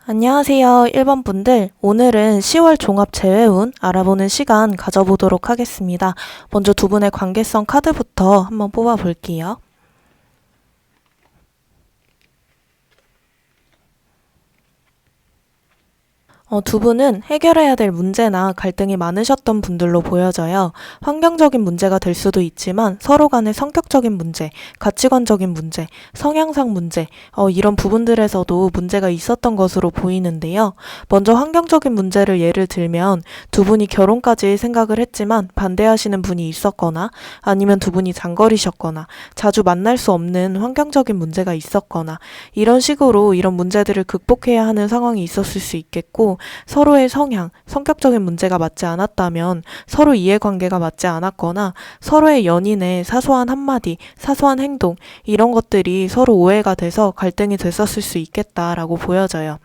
안녕하세요, 1번 분들. 오늘은 10월 종합 재회운 알아보는 시간 가져보도록 하겠습니다. 먼저 두 분의 관계성 카드부터 한번 뽑아볼게요. 두 분은 해결해야 될 문제나 갈등이 많으셨던 분들로 보여져요. 환경적인 문제가 될 수도 있지만 서로 간의 성격적인 문제, 가치관적인 문제, 성향상 문제, 이런 부분들에서도 문제가 있었던 것으로 보이는데요. 먼저 환경적인 문제를 예를 들면 두 분이 결혼까지 생각을 했지만 반대하시는 분이 있었거나 아니면 두 분이 장거리셨거나 자주 만날 수 없는 환경적인 문제가 있었거나 이런 식으로 이런 문제들을 극복해야 하는 상황이 있었을 수 있겠고, 서로의 성향, 성격적인 문제가 맞지 않았다면 서로 이해관계가 맞지 않았거나 서로의 연인의 사소한 한마디, 사소한 행동 이런 것들이 서로 오해가 돼서 갈등이 됐었을 수 있겠다라고 보여져요.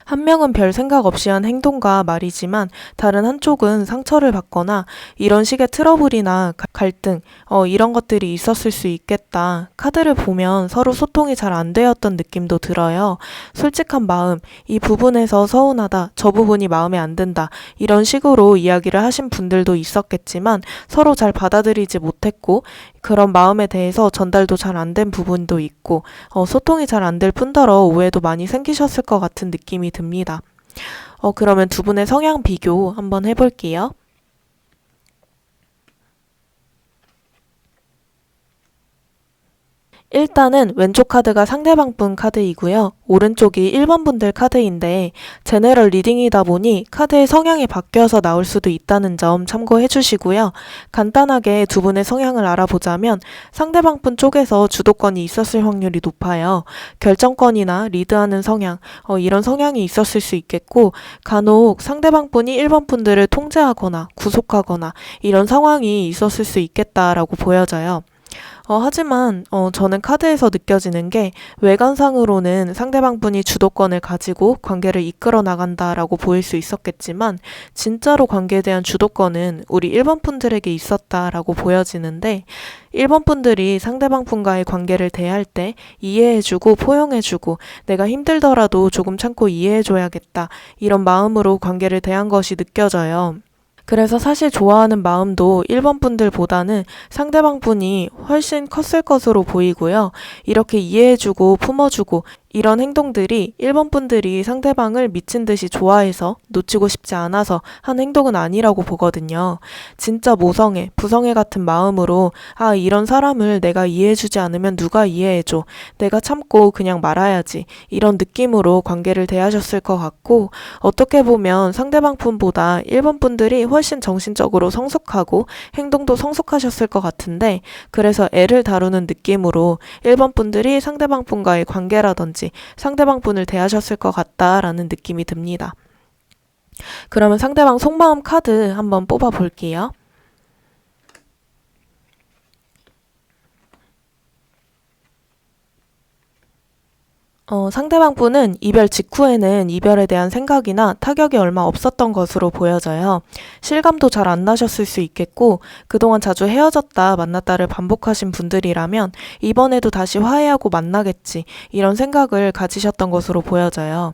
한 명은 별 생각 없이 한 행동과 말이지만 다른 한쪽은 상처를 받거나 이런 식의 트러블이나 갈등, 이런 것들이 있었을 수 있겠다. 카드를 보면 서로 소통이 잘 안 되었던 느낌도 들어요. 솔직한 마음, 이 부분에서 서운하다, 저 부분이 마음에 안 든다, 이런 식으로 이야기를 하신 분들도 있었겠지만 서로 잘 받아들이지 못했고 그런 마음에 대해서 전달도 잘 안 된 부분도 있고 소통이 잘 안 될 뿐더러 오해도 많이 생기셨을 것 같은 느낌이 듭니다. 그러면 두 분의 성향 비교 한번 해볼게요. 일단은 왼쪽 카드가 상대방 분 카드이고요. 오른쪽이 1번 분들 카드인데 제너럴 리딩이다 보니 카드의 성향이 바뀌어서 나올 수도 있다는 점 참고해 주시고요. 간단하게 두 분의 성향을 알아보자면 상대방 분 쪽에서 주도권이 있었을 확률이 높아요. 결정권이나 리드하는 성향, 이런 성향이 있었을 수 있겠고, 간혹 상대방 분이 1번 분들을 통제하거나 구속하거나 이런 상황이 있었을 수 있겠다라고 보여져요. 하지만 저는 카드에서 느껴지는 게 외관상으로는 상대방 분이 주도권을 가지고 관계를 이끌어 나간다라고 보일 수 있었겠지만 진짜로 관계에 대한 주도권은 우리 1번 분들에게 있었다라고 보여지는데, 1번 분들이 상대방 분과의 관계를 대할 때 이해해주고 포용해주고 내가 힘들더라도 조금 참고 이해해줘야겠다, 이런 마음으로 관계를 대한 것이 느껴져요. 그래서 사실 좋아하는 마음도 1번 분들보다는 상대방 분이 훨씬 컸을 것으로 보이고요. 이렇게 이해해주고 품어주고 이런 행동들이 1번 분들이 상대방을 미친 듯이 좋아해서 놓치고 싶지 않아서 한 행동은 아니라고 보거든요. 진짜 모성애, 부성애 같은 마음으로 이런 사람을 내가 이해해주지 않으면 누가 이해해줘. 내가 참고 그냥 말아야지. 이런 느낌으로 관계를 대하셨을 것 같고, 어떻게 보면 상대방 분보다 1번 분들이 훨씬 정신적으로 성숙하고 행동도 성숙하셨을 것 같은데, 그래서 애를 다루는 느낌으로 1번 분들이 상대방 분과의 관계라든지 상대방 분을 대하셨을 것 같다라는 느낌이 듭니다. 그러면 상대방 속마음 카드 한번 뽑아 볼게요. 상대방 분은 이별 직후에는 이별에 대한 생각이나 타격이 얼마 없었던 것으로 보여져요. 실감도 잘 안 나셨을 수 있겠고, 그동안 자주 헤어졌다 만났다를 반복하신 분들이라면 이번에도 다시 화해하고 만나겠지, 이런 생각을 가지셨던 것으로 보여져요.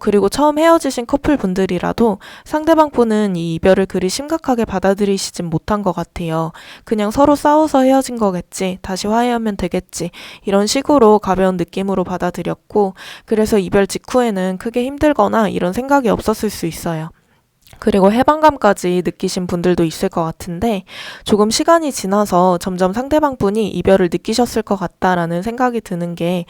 그리고 처음 헤어지신 커플 분들이라도 상대방 분은 이 이별을 그리 심각하게 받아들이시진 못한 것 같아요. 그냥 서로 싸워서 헤어진 거겠지, 다시 화해하면 되겠지, 이런 식으로 가벼운 느낌으로 받아들였고, 그래서 이별 직후에는 크게 힘들거나 이런 생각이 없었을 수 있어요. 그리고 해방감까지 느끼신 분들도 있을 것 같은데, 조금 시간이 지나서 점점 상대방 분이 이별을 느끼셨을 것 같다라는 생각이 드는 게,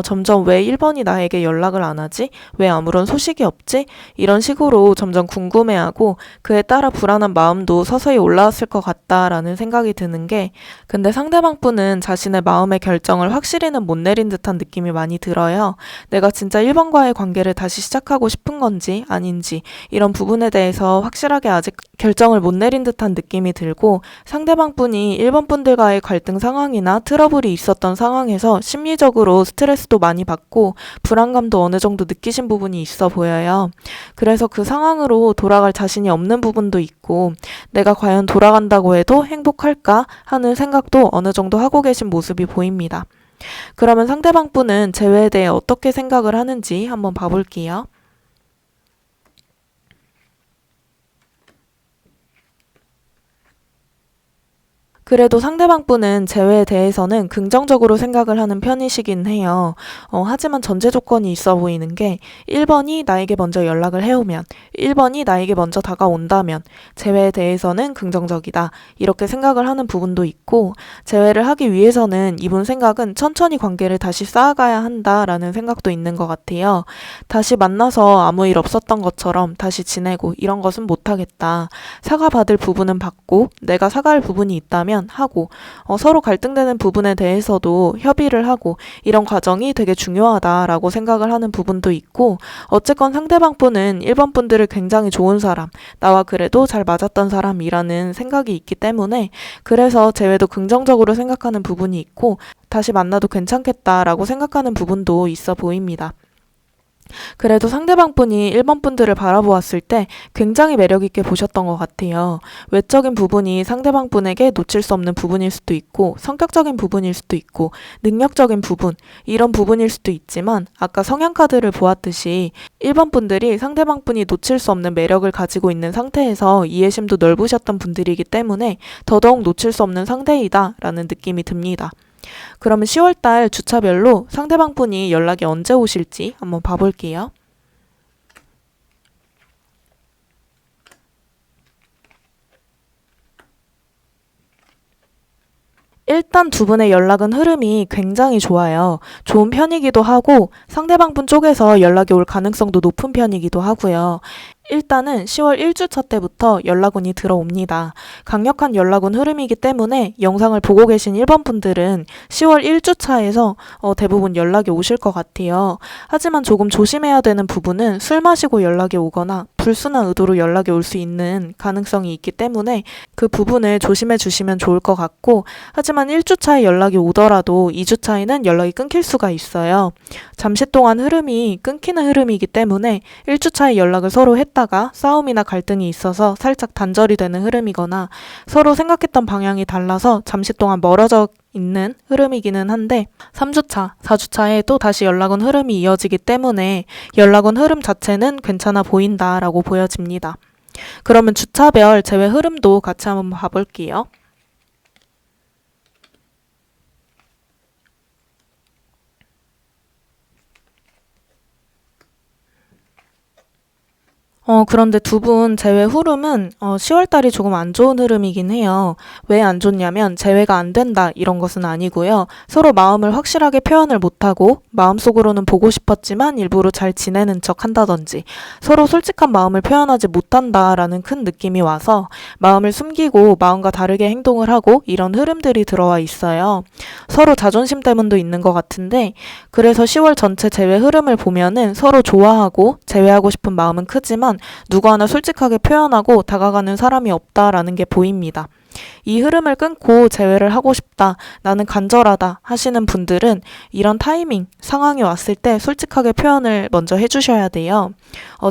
점점 왜 1번이 나에게 연락을 안 하지? 왜 아무런 소식이 없지? 이런 식으로 점점 궁금해하고 그에 따라 불안한 마음도 서서히 올라왔을 것 같다라는 생각이 드는 게, 근데 상대방 분은 자신의 마음의 결정을 확실히는 못 내린 듯한 느낌이 많이 들어요. 내가 진짜 1번과의 관계를 다시 시작하고 싶은 건지 아닌지 이런 부분에 대해서 확실하게 아직 결정을 못 내린 듯한 느낌이 들고, 상대방 분이 1번 분들과의 갈등 상황이나 트러블이 있었던 상황에서 심리적으로 스트레스도 많이 받고 불안감도 어느 정도 느끼신 부분이 있어 보여요. 그래서 그 상황으로 돌아갈 자신이 없는 부분도 있고, 내가 과연 돌아간다고 해도 행복할까 하는 생각도 어느 정도 하고 계신 모습이 보입니다. 그러면 상대방 분은 제외에 대해 어떻게 생각을 하는지 한번 봐볼게요. 그래도 상대방 분은 재회에 대해서는 긍정적으로 생각을 하는 편이시긴 해요. 하지만 전제 조건이 있어 보이는 게 1번이 나에게 먼저 연락을 해오면, 1번이 나에게 먼저 다가온다면 재회에 대해서는 긍정적이다. 이렇게 생각을 하는 부분도 있고, 재회를 하기 위해서는 이분 생각은 천천히 관계를 다시 쌓아가야 한다라는 생각도 있는 것 같아요. 다시 만나서 아무 일 없었던 것처럼 다시 지내고 이런 것은 못하겠다. 사과받을 부분은 받고 내가 사과할 부분이 있다면 하고 서로 갈등되는 부분에 대해서도 협의를 하고 이런 과정이 되게 중요하다라고 생각을 하는 부분도 있고 어쨌건 상대방 분은 1번 분들을 굉장히 좋은 사람, 나와 그래도 잘 맞았던 사람이라는 생각이 있기 때문에 그래서 재회도 긍정적으로 생각하는 부분이 있고 다시 만나도 괜찮겠다라고 생각하는 부분도 있어 보입니다. 그래도 상대방 분이 1번 분들을 바라보았을 때 굉장히 매력있게 보셨던 것 같아요. 외적인 부분이 상대방 분에게 놓칠 수 없는 부분일 수도 있고 성격적인 부분일 수도 있고 능력적인 부분 이런 부분일 수도 있지만 아까 성향 카드를 보았듯이 1번 분들이 상대방 분이 놓칠 수 없는 매력을 가지고 있는 상태에서 이해심도 넓으셨던 분들이기 때문에 더더욱 놓칠 수 없는 상대이다 라는 느낌이 듭니다. 그러면 10월달 주차별로 상대방 분이 연락이 언제 오실지 한번 봐볼게요. 일단 두 분의 연락은 흐름이 굉장히 좋아요. 좋은 편이기도 하고 상대방 분 쪽에서 연락이 올 가능성도 높은 편이기도 하고요. 일단은 10월 1주차 때부터 연락운이 들어옵니다. 강력한 연락운 흐름이기 때문에 영상을 보고 계신 1번 분들은 10월 1주차에서 대부분 연락이 오실 것 같아요. 하지만 조금 조심해야 되는 부분은 술 마시고 연락이 오거나 불순한 의도로 연락이 올 수 있는 가능성이 있기 때문에 그 부분을 조심해 주시면 좋을 것 같고 하지만 1주차에 연락이 오더라도 2주차에는 연락이 끊길 수가 있어요. 잠시 동안 흐름이 끊기는 흐름이기 때문에 1주차에 연락을 서로 했다가 싸움이나 갈등이 있어서 살짝 단절이 되는 흐름이거나 서로 생각했던 방향이 달라서 잠시 동안 멀어져 있는 흐름이기는 한데 3주차, 4주차에 또 다시 연락은 흐름이 이어지기 때문에 연락은 흐름 자체는 괜찮아 보인다라고 보여집니다. 그러면 주차별 제외 흐름도 같이 한번 봐볼게요. 그런데 두 분 재회 흐름은 10월달이 조금 안 좋은 흐름이긴 해요. 왜 안 좋냐면 재회가 안 된다 이런 것은 아니고요. 서로 마음을 확실하게 표현을 못하고 마음속으로는 보고 싶었지만 일부러 잘 지내는 척 한다든지 서로 솔직한 마음을 표현하지 못한다라는 큰 느낌이 와서 마음을 숨기고 마음과 다르게 행동을 하고 이런 흐름들이 들어와 있어요. 서로 자존심 때문도 있는 것 같은데 그래서 10월 전체 재회 흐름을 보면은 서로 좋아하고 재회하고 싶은 마음은 크지만 누구 하나 솔직하게 표현하고 다가가는 사람이 없다라는 게 보입니다. 이 흐름을 끊고 재회를 하고 싶다, 나는 간절하다 하시는 분들은 이런 타이밍, 상황이 왔을 때 솔직하게 표현을 먼저 해주셔야 돼요.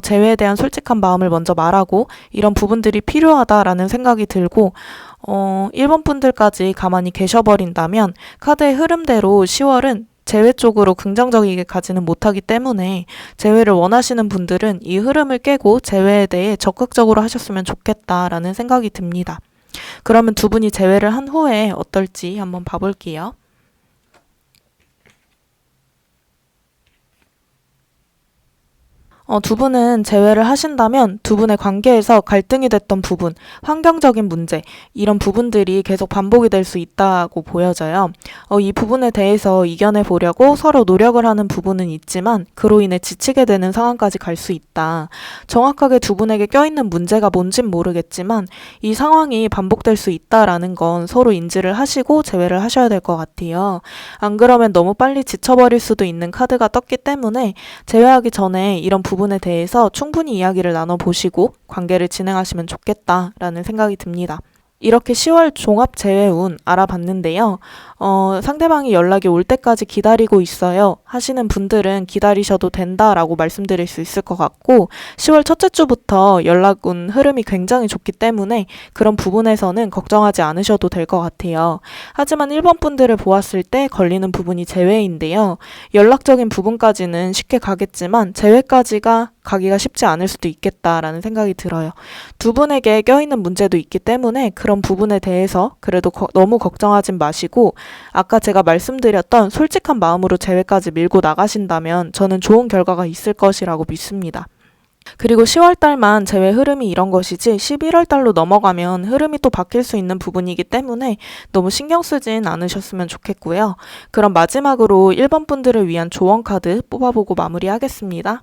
재회에 대한 솔직한 마음을 먼저 말하고 이런 부분들이 필요하다라는 생각이 들고 1번 분들까지 가만히 계셔버린다면 카드의 흐름대로 10월은 재회 쪽으로 긍정적이게 가지는 못하기 때문에 재회를 원하시는 분들은 이 흐름을 깨고 재회에 대해 적극적으로 하셨으면 좋겠다라는 생각이 듭니다. 그러면 두 분이 재회를 한 후에 어떨지 한번 봐볼게요. 두 분은 재회를 하신다면 두 분의 관계에서 갈등이 됐던 부분, 환경적인 문제, 이런 부분들이 계속 반복이 될 수 있다고 보여져요. 이 부분에 대해서 이겨내 보려고 서로 노력을 하는 부분은 있지만 그로 인해 지치게 되는 상황까지 갈 수 있다. 정확하게 두 분에게 껴있는 문제가 뭔진 모르겠지만 이 상황이 반복될 수 있다라는 건 서로 인지를 하시고 재회를 하셔야 될 것 같아요. 안 그러면 너무 빨리 지쳐버릴 수도 있는 카드가 떴기 때문에 재회하기 전에 이런 부분에 대해서 충분히 이야기를 나눠보시고 관계를 진행하시면 좋겠다라는 생각이 듭니다. 이렇게 10월 종합 재회운 알아봤는데요. 상대방이 연락이 올 때까지 기다리고 있어요 하시는 분들은 기다리셔도 된다라고 말씀드릴 수 있을 것 같고 10월 첫째 주부터 연락 온 흐름이 굉장히 좋기 때문에 그런 부분에서는 걱정하지 않으셔도 될 것 같아요. 하지만 1번 분들을 보았을 때 걸리는 부분이 재회인데요. 연락적인 부분까지는 쉽게 가겠지만 재회까지가 가기가 쉽지 않을 수도 있겠다라는 생각이 들어요. 두 분에게 껴있는 문제도 있기 때문에 그런 부분에 대해서 그래도 너무 걱정하진 마시고 아까 제가 말씀드렸던 솔직한 마음으로 재회까지 밀고 나가신다면 저는 좋은 결과가 있을 것이라고 믿습니다. 그리고 10월 달만 재회 흐름이 이런 것이지 11월 달로 넘어가면 흐름이 또 바뀔 수 있는 부분이기 때문에 너무 신경 쓰진 않으셨으면 좋겠고요. 그럼 마지막으로 1번 분들을 위한 조언 카드 뽑아보고 마무리하겠습니다.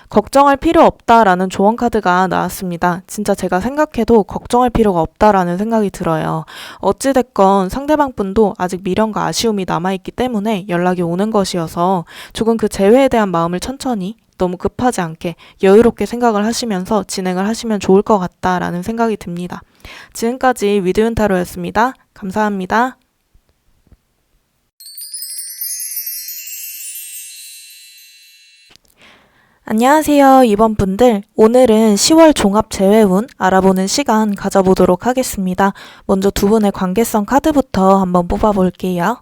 걱정할 필요 없다라는 조언 카드가 나왔습니다. 진짜 제가 생각해도 걱정할 필요가 없다라는 생각이 들어요. 어찌됐건 상대방 분도 아직 미련과 아쉬움이 남아있기 때문에 연락이 오는 것이어서 조금 그 재회에 대한 마음을 천천히 너무 급하지 않게 여유롭게 생각을 하시면서 진행을 하시면 좋을 것 같다라는 생각이 듭니다. 지금까지 위드윤 타로였습니다. 감사합니다. 안녕하세요, 2번 분들. 오늘은 10월 종합 재회운 알아보는 시간 가져보도록 하겠습니다. 먼저 두 분의 관계성 카드부터 한번 뽑아볼게요.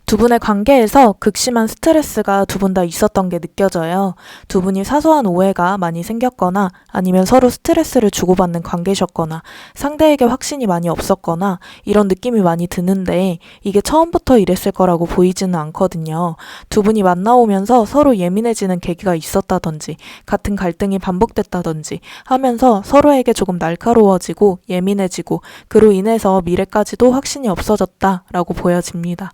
두 분의 관계에서 극심한 스트레스가 두 분 다 있었던 게 느껴져요. 두 분이 사소한 오해가 많이 생겼거나 아니면 서로 스트레스를 주고받는 관계셨거나 상대에게 확신이 많이 없었거나 이런 느낌이 많이 드는데 이게 처음부터 이랬을 거라고 보이지는 않거든요. 두 분이 만나오면서 서로 예민해지는 계기가 있었다든지 같은 갈등이 반복됐다든지 하면서 서로에게 조금 날카로워지고 예민해지고 그로 인해서 미래까지도 확신이 없어졌다라고 보여집니다.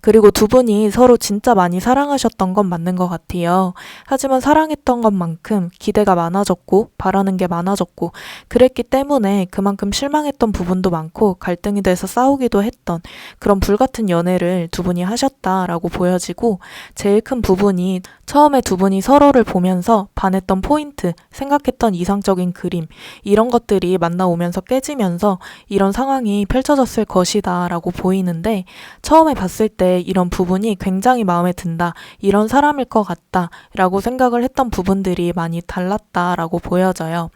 그리고 두 분이 서로 진짜 많이 사랑하셨던 건 맞는 것 같아요. 하지만 사랑했던 것만큼 기대가 많아졌고 바라는 게 많아졌고 그랬기 때문에 그만큼 실망했던 부분도 많고 갈등이 돼서 싸우기도 했던 그런 불같은 연애를 두 분이 하셨다라고 보여지고 제일 큰 부분이 처음에 두 분이 서로를 보면서 반했던 포인트, 생각했던 이상적인 그림 이런 것들이 만나오면서 깨지면서 이런 상황이 펼쳐졌을 것이다 라고 보이는데 처음에 봤을 때 이런 부분이 굉장히 마음에 든다. 이런 사람일 것 같다. 라고 생각을 했던 부분들이 많이 달랐다라고 보여져요.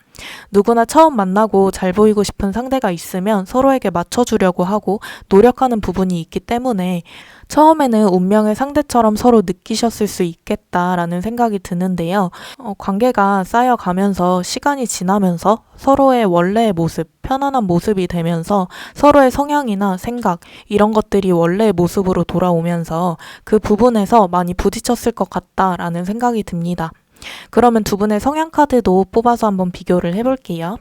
누구나 처음 만나고 잘 보이고 싶은 상대가 있으면 서로에게 맞춰주려고 하고 노력하는 부분이 있기 때문에 처음에는 운명의 상대처럼 서로 느끼셨을 수 있겠다라는 생각이 드는데요. 관계가 쌓여가면서 시간이 지나면서 서로의 원래의 모습, 편안한 모습이 되면서 서로의 성향이나 생각 이런 것들이 원래의 모습으로 돌아오면서 그 부분에서 많이 부딪혔을 것 같다라는 생각이 듭니다. 그러면 두 분의 성향 카드도 뽑아서 한번 비교를 해볼게요.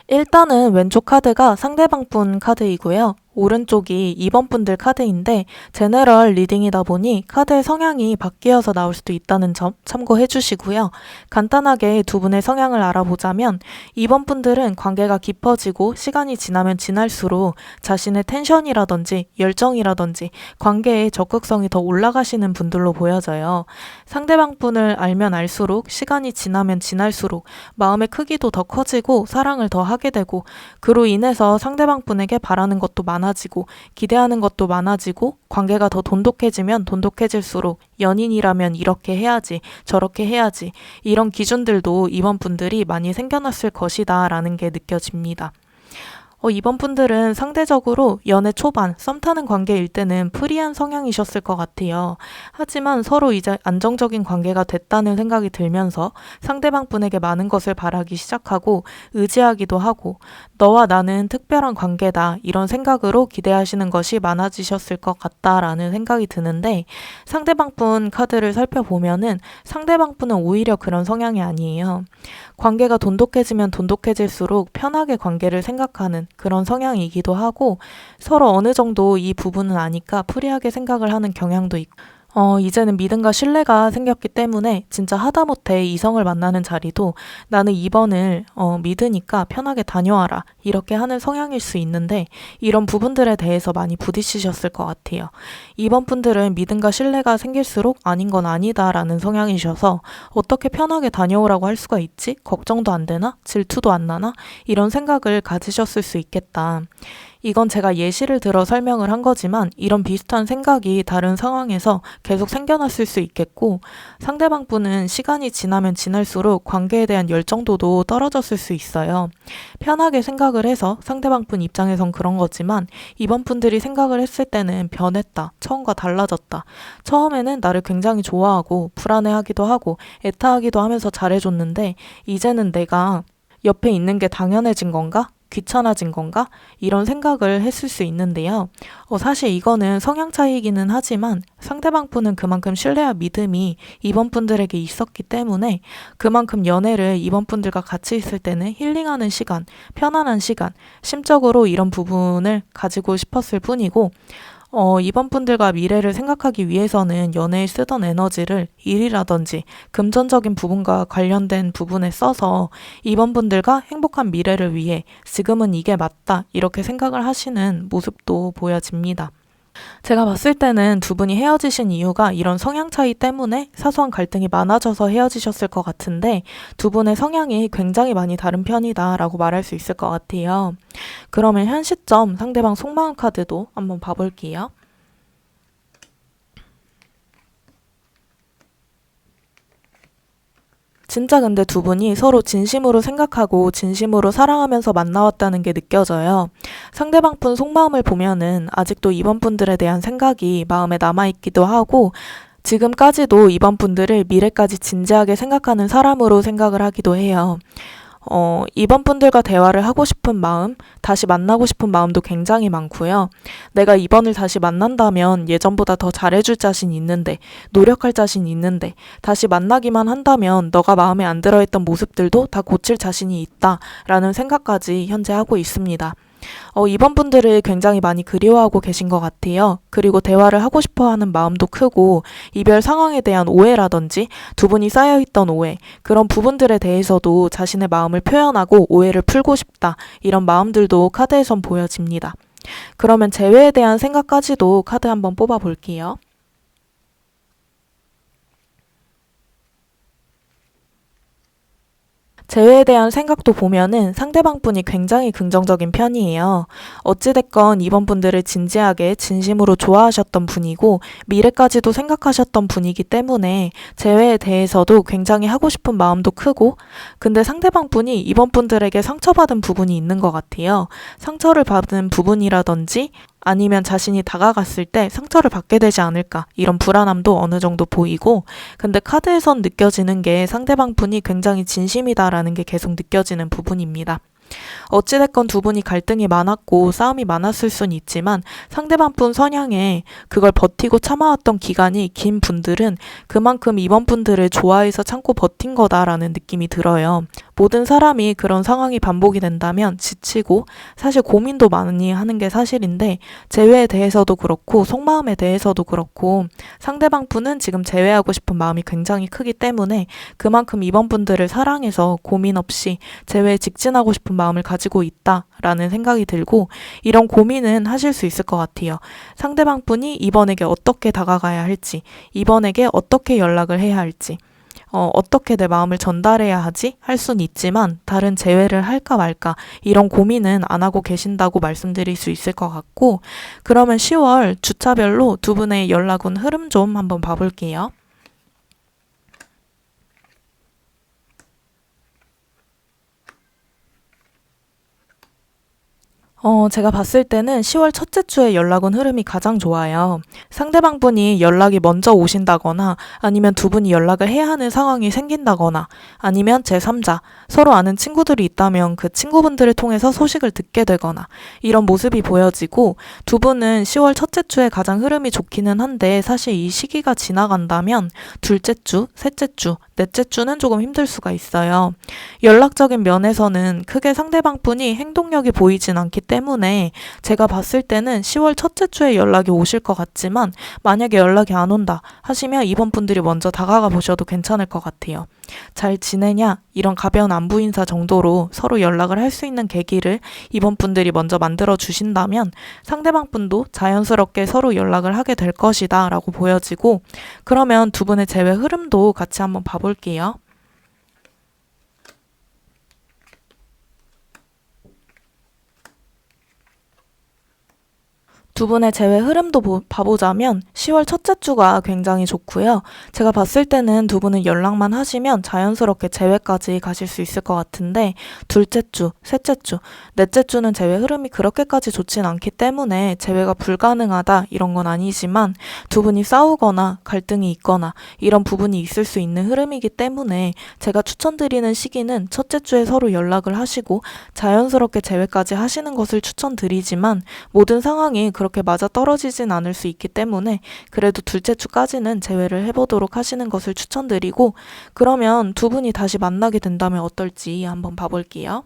일단은 왼쪽 카드가 상대방 분 카드이고요. 오른쪽이 2번 분들 카드인데 제너럴 리딩이다 보니 카드의 성향이 바뀌어서 나올 수도 있다는 점 참고해 주시고요. 간단하게 두 분의 성향을 알아보자면 2번 분들은 관계가 깊어지고 시간이 지나면 지날수록 자신의 텐션이라든지 열정이라든지 관계의 적극성이 더 올라가시는 분들로 보여져요. 상대방 분을 알면 알수록 시간이 지나면 지날수록 마음의 크기도 더 커지고 사랑을 더 하게 되고 그로 인해서 상대방 분에게 바라는 것도 많아지고 기대하는 것도 많아지고 관계가 더 돈독해지면 돈독해질수록 연인이라면 이렇게 해야지 저렇게 해야지 이런 기준들도 이번 분들이 많이 생겨났을 것이다 라는 게 느껴집니다. 이번 분들은 상대적으로 연애 초반 썸 타는 관계일 때는 프리한 성향이셨을 것 같아요. 하지만 서로 이제 안정적인 관계가 됐다는 생각이 들면서 상대방 분에게 많은 것을 바라기 시작하고 의지하기도 하고 너와 나는 특별한 관계다 이런 생각으로 기대하시는 것이 많아지셨을 것 같다라는 생각이 드는데 상대방 분 카드를 살펴보면은 상대방 분은 오히려 그런 성향이 아니에요. 관계가 돈독해지면 돈독해질수록 편하게 관계를 생각하는 그런 성향이기도 하고 서로 어느 정도 이 부분은 아니까 프리하게 생각을 하는 경향도 있고 이제는 믿음과 신뢰가 생겼기 때문에 진짜 하다못해 이성을 만나는 자리도 나는 2번을 믿으니까 편하게 다녀와라 이렇게 하는 성향일 수 있는데 이런 부분들에 대해서 많이 부딪히셨을 것 같아요. 2번 분들은 믿음과 신뢰가 생길수록 아닌 건 아니다라는 성향이셔서 어떻게 편하게 다녀오라고 할 수가 있지? 걱정도 안 되나? 질투도 안 나나? 이런 생각을 가지셨을 수 있겠다. 이건 제가 예시를 들어 설명을 한 거지만 이런 비슷한 생각이 다른 상황에서 계속 생겨났을 수 있겠고 상대방 분은 시간이 지나면 지날수록 관계에 대한 열정도도 떨어졌을 수 있어요. 편하게 생각을 해서 상대방 분 입장에선 그런 거지만 이번 분들이 생각을 했을 때는 변했다. 처음과 달라졌다. 처음에는 나를 굉장히 좋아하고 불안해하기도 하고 애타하기도 하면서 잘해줬는데 이제는 내가 옆에 있는 게 당연해진 건가? 귀찮아진 건가? 이런 생각을 했을 수 있는데요. 사실 이거는 성향 차이이기는 하지만 상대방 분은 그만큼 신뢰와 믿음이 이번 분들에게 있었기 때문에 그만큼 연애를 이번 분들과 같이 있을 때는 힐링하는 시간, 편안한 시간, 심적으로 이런 부분을 가지고 싶었을 뿐이고 이번 분들과 미래를 생각하기 위해서는 연애에 쓰던 에너지를 일이라든지 금전적인 부분과 관련된 부분에 써서 이번 분들과 행복한 미래를 위해 지금은 이게 맞다 이렇게 생각을 하시는 모습도 보여집니다. 제가 봤을 때는 두 분이 헤어지신 이유가 이런 성향 차이 때문에 사소한 갈등이 많아져서 헤어지셨을 것 같은데 두 분의 성향이 굉장히 많이 다른 편이다라고 말할 수 있을 것 같아요. 그러면 현 시점 상대방 속마음 카드도 한번 봐볼게요. 진짜 근데 두 분이 서로 진심으로 생각하고 진심으로 사랑하면서 만나왔다는 게 느껴져요. 상대방 분 속마음을 보면은 아직도 이번 분들에 대한 생각이 마음에 남아있기도 하고 지금까지도 이번 분들을 미래까지 진지하게 생각하는 사람으로 생각을 하기도 해요. 이번 분들과 대화를 하고 싶은 마음, 다시 만나고 싶은 마음도 굉장히 많고요. 내가 이번을 다시 만난다면 예전보다 더 잘해줄 자신 있는데, 노력할 자신 있는데, 다시 만나기만 한다면 너가 마음에 안 들어했던 모습들도 다 고칠 자신이 있다 라는 생각까지 현재 하고 있습니다. 이번 분들을 굉장히 많이 그리워하고 계신 것 같아요. 그리고 대화를 하고 싶어 하는 마음도 크고 이별 상황에 대한 오해라든지 두 분이 쌓여있던 오해 그런 부분들에 대해서도 자신의 마음을 표현하고 오해를 풀고 싶다 이런 마음들도 카드에선 보여집니다. 그러면 재회에 대한 생각까지도 카드 한번 뽑아 볼게요. 재회에 대한 생각도 보면은 상대방 분이 굉장히 긍정적인 편이에요. 어찌됐건 이번 분들을 진지하게 진심으로 좋아하셨던 분이고 미래까지도 생각하셨던 분이기 때문에 재회에 대해서도 굉장히 하고 싶은 마음도 크고 근데 상대방 분이 이번 분들에게 상처받은 부분이 있는 것 같아요. 상처를 받은 부분이라든지 아니면 자신이 다가갔을 때 상처를 받게 되지 않을까 이런 불안함도 어느 정도 보이고 근데 카드에선 느껴지는 게 상대방 분이 굉장히 진심이다라는 게 계속 느껴지는 부분입니다. 어찌됐건 두 분이 갈등이 많았고 싸움이 많았을 순 있지만 상대방 분 성향에 그걸 버티고 참아왔던 기간이 긴 분들은 그만큼 이번 분들을 좋아해서 참고 버틴 거다라는 느낌이 들어요. 모든 사람이 그런 상황이 반복이 된다면 지치고 사실 고민도 많이 하는 게 사실인데 재회에 대해서도 그렇고 속마음에 대해서도 그렇고 상대방 분은 지금 재회하고 싶은 마음이 굉장히 크기 때문에 그만큼 이번 분들을 사랑해서 고민 없이 재회에 직진하고 싶은 마음을 가지고 있다라는 생각이 들고 이런 고민은 하실 수 있을 것 같아요. 상대방 분이 이번에게 어떻게 다가가야 할지 이번에게 어떻게 연락을 해야 할지 어떻게 내 마음을 전달해야 하지? 할 순 있지만 다른 재회를 할까 말까 이런 고민은 안 하고 계신다고 말씀드릴 수 있을 것 같고 그러면 10월 주차별로 두 분의 연락운 흐름 좀 한번 봐볼게요. 제가 봤을 때는 10월 첫째 주에 연락 온 흐름이 가장 좋아요. 상대방 분이 연락이 먼저 오신다거나 아니면 두 분이 연락을 해야 하는 상황이 생긴다거나 아니면 제3자, 서로 아는 친구들이 있다면 그 친구분들을 통해서 소식을 듣게 되거나 이런 모습이 보여지고 두 분은 10월 첫째 주에 가장 흐름이 좋기는 한데 사실 이 시기가 지나간다면 둘째 주, 셋째 주, 넷째 주는 조금 힘들 수가 있어요. 연락적인 면에서는 크게 상대방분이 행동력이 보이진 않기 때문에 제가 봤을 때는 10월 첫째 주에 연락이 오실 것 같지만 만약에 연락이 안 온다 하시면 이번 분들이 먼저 다가가 보셔도 괜찮을 것 같아요. 잘 지내냐? 이런 가벼운 안부 인사 정도로 서로 연락을 할 수 있는 계기를 이번 분들이 먼저 만들어 주신다면 상대방 분도 자연스럽게 서로 연락을 하게 될 것이다 라고 보여지고, 그러면 두 분의 재회 흐름도 같이 한번 봐볼게요. 두 분의 재회 흐름도 봐보자면 10월 첫째 주가 굉장히 좋고요. 제가 봤을 때는 두 분은 연락만 하시면 자연스럽게 재회까지 가실 수 있을 것 같은데, 둘째 주, 셋째 주, 넷째 주는 재회 흐름이 그렇게까지 좋진 않기 때문에 재회가 불가능하다 이런 건 아니지만 두 분이 싸우거나 갈등이 있거나 이런 부분이 있을 수 있는 흐름이기 때문에 제가 추천드리는 시기는 첫째 주에 서로 연락을 하시고 자연스럽게 재회까지 하시는 것을 추천드리지만 모든 상황이 그렇게 맞아 떨어지진 않을 수 있기 때문에 그래도 둘째 주까지는 재회를 해보도록 하시는 것을 추천드리고, 그러면 두 분이 다시 만나게 된다면 어떨지 한번 봐볼게요.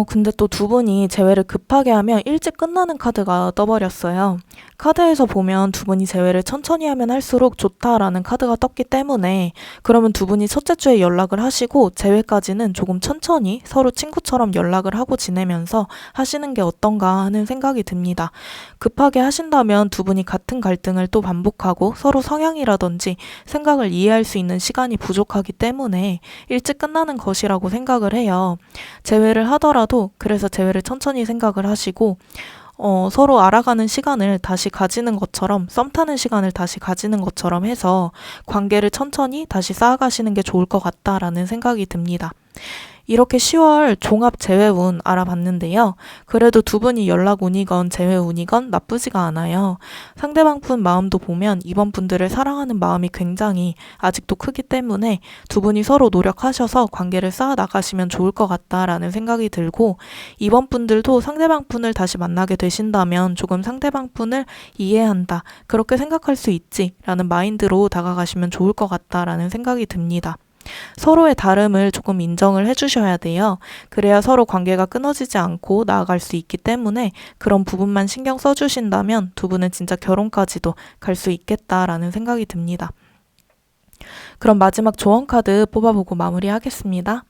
근데 또 두 분이 재회를 급하게 하면 일찍 끝나는 카드가 떠버렸어요. 카드에서 보면 두 분이 재회를 천천히 하면 할수록 좋다라는 카드가 떴기 때문에 그러면 두 분이 첫째 주에 연락을 하시고 재회까지는 조금 천천히 서로 친구처럼 연락을 하고 지내면서 하시는 게 어떤가 하는 생각이 듭니다. 급하게 하신다면 두 분이 같은 갈등을 또 반복하고 서로 성향이라든지 생각을 이해할 수 있는 시간이 부족하기 때문에 일찍 끝나는 것이라고 생각을 해요. 재회를 하더라도 그래서 재회를 천천히 생각을 하시고 서로 알아가는 시간을 다시 가지는 것처럼, 썸 타는 시간을 다시 가지는 것처럼 해서 관계를 천천히 다시 쌓아가시는 게 좋을 것 같다라는 생각이 듭니다. 이렇게 10월 종합 재회운 알아봤는데요. 그래도 두 분이 연락 운이건 재회 운이건 나쁘지가 않아요. 상대방 분 마음도 보면 이번 분들을 사랑하는 마음이 굉장히 아직도 크기 때문에 두 분이 서로 노력하셔서 관계를 쌓아 나가시면 좋을 것 같다라는 생각이 들고, 이번 분들도 상대방 분을 다시 만나게 되신다면 조금 상대방 분을 이해한다, 그렇게 생각할 수 있지라는 마인드로 다가가시면 좋을 것 같다라는 생각이 듭니다. 서로의 다름을 조금 인정을 해주셔야 돼요. 그래야 서로 관계가 끊어지지 않고 나아갈 수 있기 때문에 그런 부분만 신경 써주신다면 두 분은 진짜 결혼까지도 갈 수 있겠다라는 생각이 듭니다. 그럼 마지막 조언 카드 뽑아보고 마무리하겠습니다.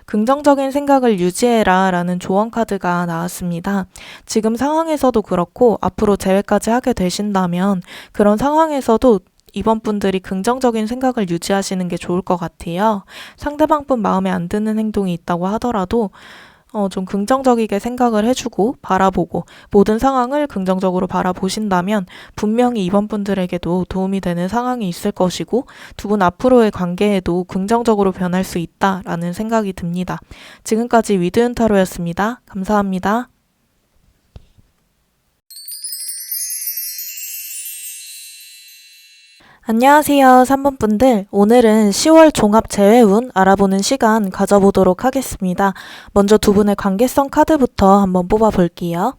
긍정적인 생각을 유지해라 라는 조언 카드가 나왔습니다. 지금 상황에서도 그렇고 앞으로 재회까지 하게 되신다면 그런 상황에서도 이번 분들이 긍정적인 생각을 유지하시는 게 좋을 것 같아요. 상대방 분 마음에 안 드는 행동이 있다고 하더라도 좀 긍정적이게 생각을 해주고 바라보고 모든 상황을 긍정적으로 바라보신다면 분명히 이번 분들에게도 도움이 되는 상황이 있을 것이고 두 분 앞으로의 관계에도 긍정적으로 변할 수 있다라는 생각이 듭니다. 지금까지 위드은 타로였습니다. 감사합니다. 안녕하세요, 3번 분들. 오늘은 10월 종합 재회운 알아보는 시간 가져보도록 하겠습니다. 먼저 두 분의 관계성 카드부터 한번 뽑아볼게요.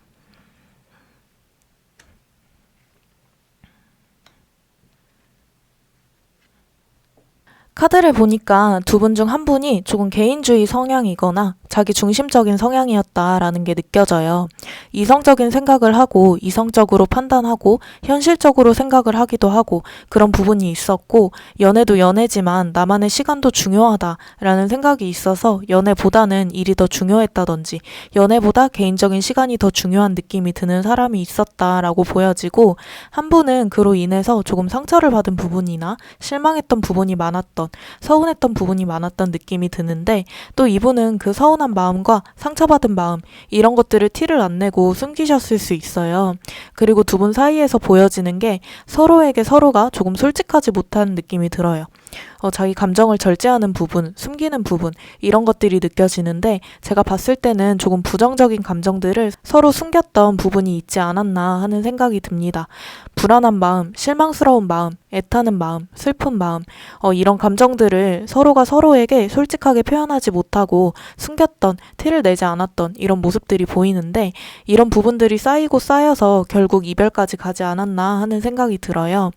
카드를 보니까 두 분 중 한 분이 조금 개인주의 성향이거나 자기 중심적인 성향이었다라는 게 느껴져요. 이성적인 생각을 하고 이성적으로 판단하고 현실적으로 생각을 하기도 하고 그런 부분이 있었고, 연애도 연애지만 나만의 시간도 중요하다라는 생각이 있어서 연애보다는 일이 더 중요했다든지 연애보다 개인적인 시간이 더 중요한 느낌이 드는 사람이 있었다라고 보여지고, 한 분은 그로 인해서 조금 상처를 받은 부분이나 실망했던 부분이 많았던, 서운했던 부분이 많았던 느낌이 드는데, 또 이분은 그 서운한 마음과 상처받은 마음 이런 것들을 티를 안 내고 숨기셨을 수 있어요. 그리고 두 분 사이에서 보여지는 게 서로에게 서로가 조금 솔직하지 못한 느낌이 들어요. 자기 감정을 절제하는 부분, 숨기는 부분, 이런 것들이 느껴지는데 제가 봤을 때는 조금 부정적인 감정들을 서로 숨겼던 부분이 있지 않았나 하는 생각이 듭니다. 불안한 마음, 실망스러운 마음, 애타는 마음, 슬픈 마음, 이런 감정들을 서로가 서로에게 솔직하게 표현하지 못하고 숨겼던, 티를 내지 않았던 이런 모습들이 보이는데 이런 부분들이 쌓이고 쌓여서 결국 이별까지 가지 않았나 하는 생각이 들어요.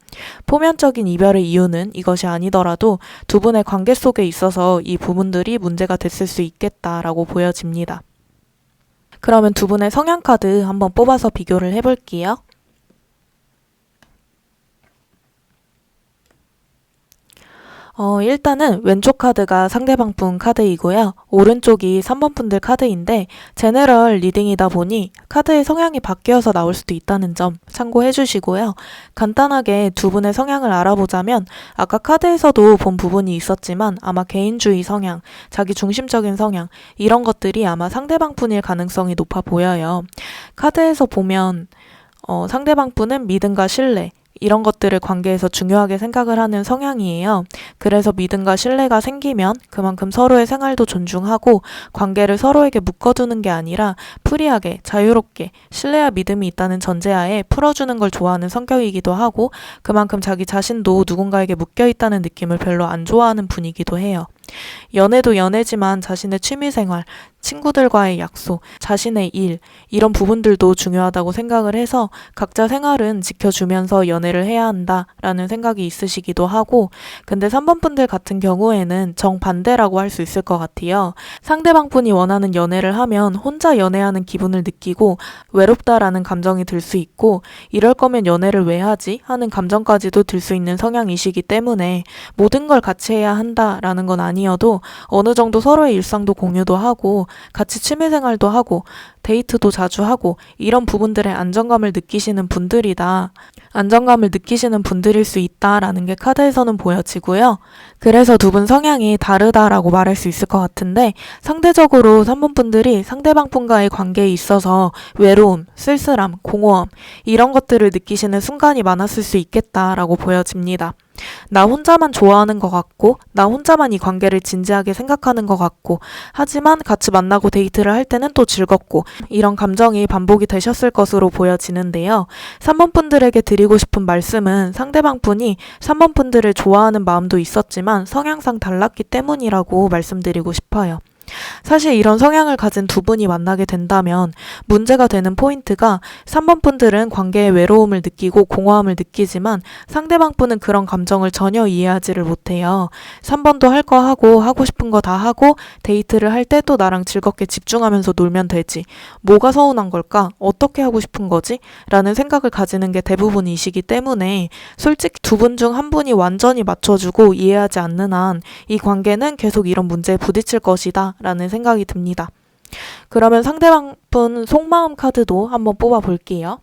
표면적인 이별의 이유는 이것이 아니더라도 두 분의 관계 속에 있어서 이 부분들이 문제가 됐을 수 있겠다라고 보여집니다. 그러면 두 분의 성향 카드 한번 뽑아서 비교를 해볼게요. 일단은 왼쪽 카드가 상대방 분 카드이고요. 오른쪽이 3번 분들 카드인데 제너럴 리딩이다 보니 카드의 성향이 바뀌어서 나올 수도 있다는 점 참고해 주시고요. 간단하게 두 분의 성향을 알아보자면 아까 카드에서도 본 부분이 있었지만 아마 개인주의 성향, 자기 중심적인 성향 이런 것들이 아마 상대방 분일 가능성이 높아 보여요. 카드에서 보면 상대방 분은 믿음과 신뢰 이런 것들을 관계에서 중요하게 생각을 하는 성향이에요. 그래서 믿음과 신뢰가 생기면 그만큼 서로의 생활도 존중하고 관계를 서로에게 묶어두는 게 아니라 프리하게 자유롭게 신뢰와 믿음이 있다는 전제하에 풀어주는 걸 좋아하는 성격이기도 하고 그만큼 자기 자신도 누군가에게 묶여있다는 느낌을 별로 안 좋아하는 분이기도 해요. 연애도 연애지만 자신의 취미생활, 친구들과의 약속, 자신의 일 이런 부분들도 중요하다고 생각을 해서 각자 생활은 지켜주면서 연애를 해야 한다라는 생각이 있으시기도 하고 근데 3번 분들 같은 경우에는 정반대라고 할 수 있을 것 같아요. 상대방 분이 원하는 연애를 하면 혼자 연애하는 기분을 느끼고 외롭다라는 감정이 들 수 있고 이럴 거면 연애를 왜 하지? 하는 감정까지도 들 수 있는 성향이시기 때문에 모든 걸 같이 해야 한다라는 건 아니어도 어느 정도 서로의 일상도 공유도 하고 같이 취미생활도 하고 데이트도 자주 하고 이런 부분들의 안정감을 느끼시는 분들이다. 안정감을 느끼시는 분들일 수 있다라는 게 카드에서는 보여지고요. 그래서 두 분 성향이 다르다라고 말할 수 있을 것 같은데 상대적으로 3번 분들이 상대방 분과의 관계에 있어서 외로움, 쓸쓸함, 공허함 이런 것들을 느끼시는 순간이 많았을 수 있겠다라고 보여집니다. 나 혼자만 좋아하는 것 같고 나 혼자만 이 관계를 진지하게 생각하는 것 같고 하지만 같이 만나고 데이트를 할 때는 또 즐겁고 이런 감정이 반복이 되셨을 것으로 보여지는데요. 3번 분들에게 드리고 싶은 말씀은 상대방 분이 3번 분들을 좋아하는 마음도 있었지만 성향상 달랐기 때문이라고 말씀드리고 싶어요. 사실 이런 성향을 가진 두 분이 만나게 된다면 문제가 되는 포인트가 3번 분들은 관계에 외로움을 느끼고 공허함을 느끼지만 상대방 분은 그런 감정을 전혀 이해하지를 못해요. 3번도 할 거 하고 하고 싶은 거 다 하고 데이트를 할 때 또 나랑 즐겁게 집중하면서 놀면 되지. 뭐가 서운한 걸까? 어떻게 하고 싶은 거지? 라는 생각을 가지는 게 대부분이시기 때문에 솔직히 두 분 중 한 분이 완전히 맞춰주고 이해하지 않는 한 이 관계는 계속 이런 문제에 부딪힐 것이다 라는 생각이 듭니다. 그러면 상대방 분 속마음 카드도 한번 뽑아 볼게요.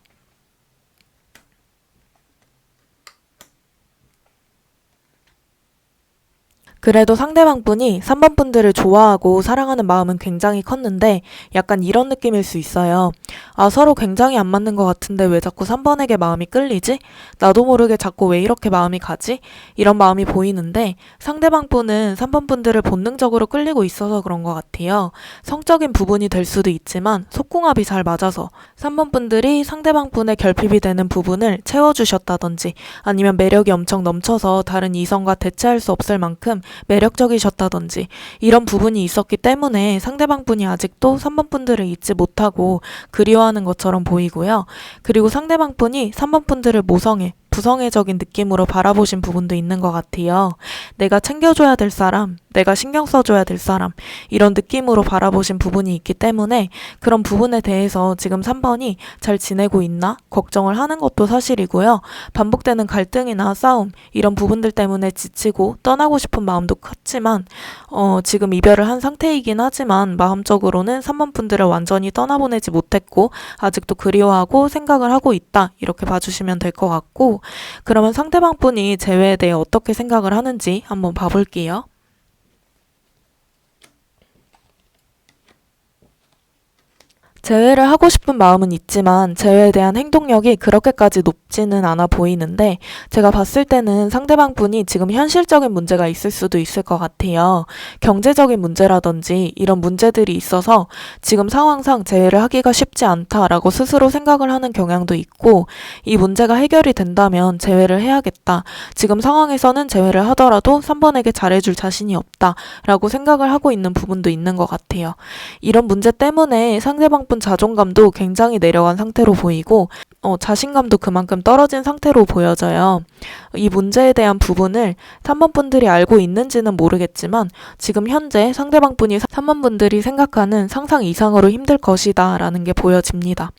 그래도 상대방 분이 3번 분들을 좋아하고 사랑하는 마음은 굉장히 컸는데 약간 이런 느낌일 수 있어요. 아, 서로 굉장히 안 맞는 것 같은데 왜 자꾸 3번에게 마음이 끌리지? 나도 모르게 자꾸 왜 이렇게 마음이 가지? 이런 마음이 보이는데 상대방 분은 3번 분들을 본능적으로 끌리고 있어서 그런 것 같아요. 성적인 부분이 될 수도 있지만 속궁합이 잘 맞아서 3번 분들이 상대방 분의 결핍이 되는 부분을 채워주셨다든지 아니면 매력이 엄청 넘쳐서 다른 이성과 대체할 수 없을 만큼 매력적이셨다든지 이런 부분이 있었기 때문에 상대방 분이 아직도 3번 분들을 잊지 못하고 그리워하는 것처럼 보이고요. 그리고 상대방 분이 3번 분들을 모성애, 부성애적인 느낌으로 바라보신 부분도 있는 것 같아요. 내가 챙겨줘야 될 사람, 내가 신경 써줘야 될 사람 이런 느낌으로 바라보신 부분이 있기 때문에 그런 부분에 대해서 지금 3번이 잘 지내고 있나 걱정을 하는 것도 사실이고요. 반복되는 갈등이나 싸움 이런 부분들 때문에 지치고 떠나고 싶은 마음도 컸지만 지금 이별을 한 상태이긴 하지만 마음적으로는 3번 분들을 완전히 떠나보내지 못했고 아직도 그리워하고 생각을 하고 있다 이렇게 봐주시면 될 것 같고 그러면 상대방 분이 재회에 대해 어떻게 생각을 하는지 한번 봐볼게요. 재회를 하고 싶은 마음은 있지만 재회에 대한 행동력이 그렇게까지 높지는 않아 보이는데 제가 봤을 때는 상대방 분이 지금 현실적인 문제가 있을 수도 있을 것 같아요. 경제적인 문제라든지 이런 문제들이 있어서 지금 상황상 재회를 하기가 쉽지 않다라고 스스로 생각을 하는 경향도 있고 이 문제가 해결이 된다면 재회를 해야겠다. 지금 상황에서는 재회를 하더라도 3번에게 잘해줄 자신이 없다라고 생각을 하고 있는 부분도 있는 것 같아요. 이런 문제 때문에 상대방 분 자존감도 굉장히 내려간 상태로 보이고 자신감도 그만큼 떨어진 상태로 보여져요. 이 문제에 대한 부분을 3번 분들이 알고 있는지는 모르겠지만 지금 현재 상대방 분이 3번 분들이 생각하는 상상 이상으로 힘들 것이다 라는 게 보여집니다.